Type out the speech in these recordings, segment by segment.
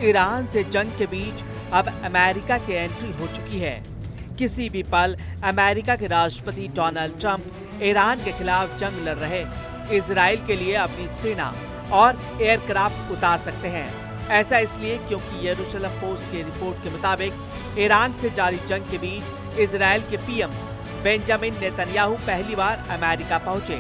Iran से जंग के बीच अब अमेरिका की एंट्री हो चुकी है। किसी भी पल अमेरिका के राष्ट्रपति डोनाल्ड ट्रंप ईरान के खिलाफ जंग लड़ रहे इजराइल के लिए अपनी सेना और एयरक्राफ्ट उतार सकते हैं। ऐसा इसलिए क्योंकि यरूशलेम पोस्ट की रिपोर्ट के मुताबिक ईरान से जारी जंग के बीच इजराइल के पीएम बेंजामिन नेतन्याहू पहली बार अमेरिका पहुंचे।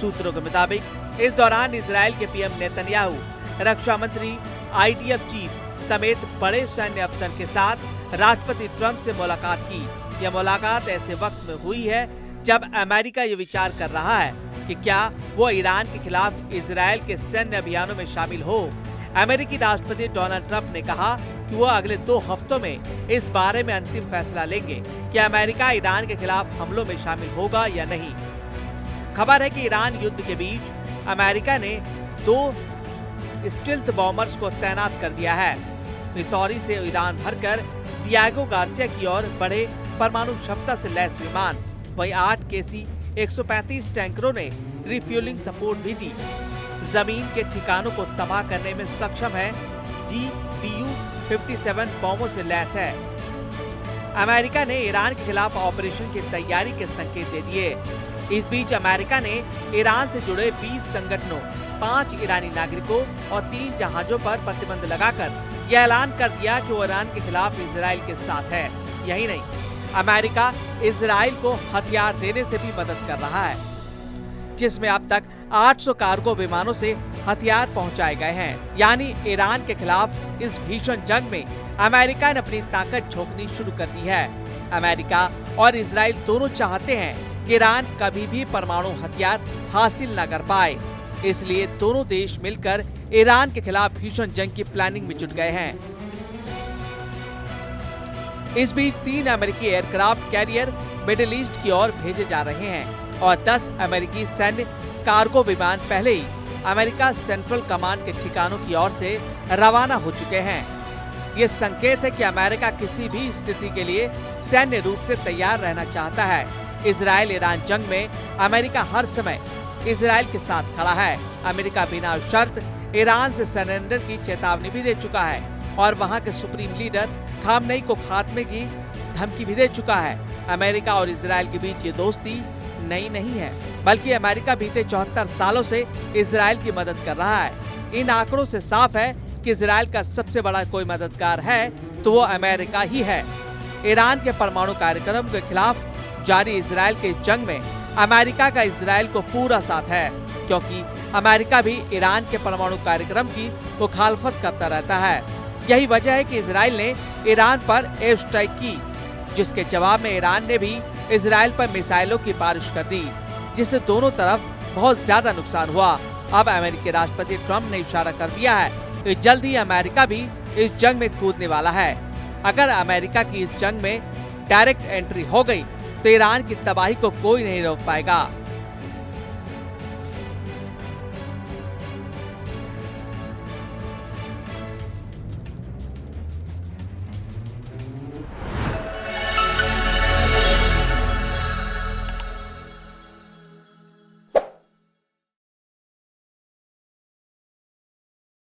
सूत्रों के मुताबिक इस दौरान इजराइल के पीएम नेतन्याहू रक्षा मंत्री, IDF चीफ समेत बड़े सैन्य अफसर के साथ राष्ट्रपति ट्रंप से मुलाकात की। यह मुलाकात ऐसे वक्त में हुई है जब अमेरिका ये विचार कर रहा है कि क्या वो ईरान के खिलाफ इजराइल के सैन्य अभियानों में शामिल हो। अमेरिकी राष्ट्रपति डोनाल्ड ट्रंप ने कहा कि वो अगले 2 हफ्तों में इस बारे में अंतिम फैसला लेंगे कि अमेरिका ईरान के खिलाफ हमलों में शामिल होगा या नहीं। खबर है कि ईरान युद्ध के बीच अमेरिका ने 2 स्टील्थ बॉम्बर्स को तैनात कर दिया है। मिसौरी से ईरान भरकर डिएगो गार्सिया की ओर बढ़े परमाणु क्षमता से लैस विमान, वहीं 8 KC-135 टैंकरों ने रिफ्यूलिंग सपोर्ट भी दी। जमीन के ठिकानों को तबाह करने में सक्षम है GBU-57 बमों से लैस है। अमेरिका ने ईरान के खिलाफ ऑपरेशन की तैयारी के संकेत दे दिए। इस बीच अमेरिका ने ईरान से जुड़े 20 संगठनों, 5 ईरानी नागरिकों और 3 जहाजों पर प्रतिबंध लगाकर यह ऐलान कर दिया कि वो ईरान के खिलाफ इजराइल के साथ है। यही नहीं, अमेरिका इजराइल को हथियार देने से भी मदद कर रहा है, जिसमें अब तक 800 कार्गो विमानों से हथियार पहुंचाए गए हैं। यानी ईरान के खिलाफ इस भीषण जंग में अमेरिका ने अपनी ताकत झोंकनी शुरू कर दी है। अमेरिका और इजराइल दोनों चाहते हैं कि ईरान कभी भी परमाणु हथियार हासिल न कर पाए, इसलिए दोनों देश मिलकर ईरान के खिलाफ भीषण जंग की प्लानिंग में जुट गए हैं। इस बीच 3 अमेरिकी एयरक्राफ्ट कैरियर मिडिल ईस्ट की ओर भेजे जा रहे हैं और 10 अमेरिकी सैन्य कार्गो विमान पहले ही अमेरिका सेंट्रल कमांड के ठिकानों की ओर से रवाना हो चुके हैं। ये संकेत है कि अमेरिका किसी भी स्थिति के लिए सैन्य रूप से तैयार रहना चाहता है। इजराइल ईरान जंग में अमेरिका हर समय इजराइल के साथ खड़ा है। अमेरिका बिना शर्त ईरान से सरेंडर की चेतावनी भी दे चुका है और वहां के सुप्रीम लीडर खामनेई को खात्मे की धमकी भी दे चुका है। अमेरिका और इजराइल के बीच ये दोस्ती नई नहीं है, बल्कि अमेरिका बीते 74 सालों से इजराइल की मदद कर रहा है। इन आंकड़ों से साफ है कि इजराइल का सबसे बड़ा कोई मददगार है तो वो अमेरिका ही है। ईरान के परमाणु कार्यक्रम के खिलाफ जारी इजराइल के जंग में अमेरिका का इजराइल को पूरा साथ है, क्योंकि अमेरिका भी ईरान के परमाणु कार्यक्रम की मुखालफत करता रहता है। यही वजह है कि इजराइल ने ईरान पर एयर स्ट्राइक की, जिसके जवाब में ईरान ने भी इजराइल पर मिसाइलों की बारिश कर दी, जिससे दोनों तरफ बहुत ज्यादा नुकसान हुआ। अब अमेरिकी राष्ट्रपति ट्रंप ने इशारा कर दिया है कि जल्द ही अमेरिका भी इस जंग में कूदने वाला है। अगर अमेरिका की इस जंग में डायरेक्ट एंट्री हो गई तो ईरान की तबाही को कोई नहीं रोक पाएगा।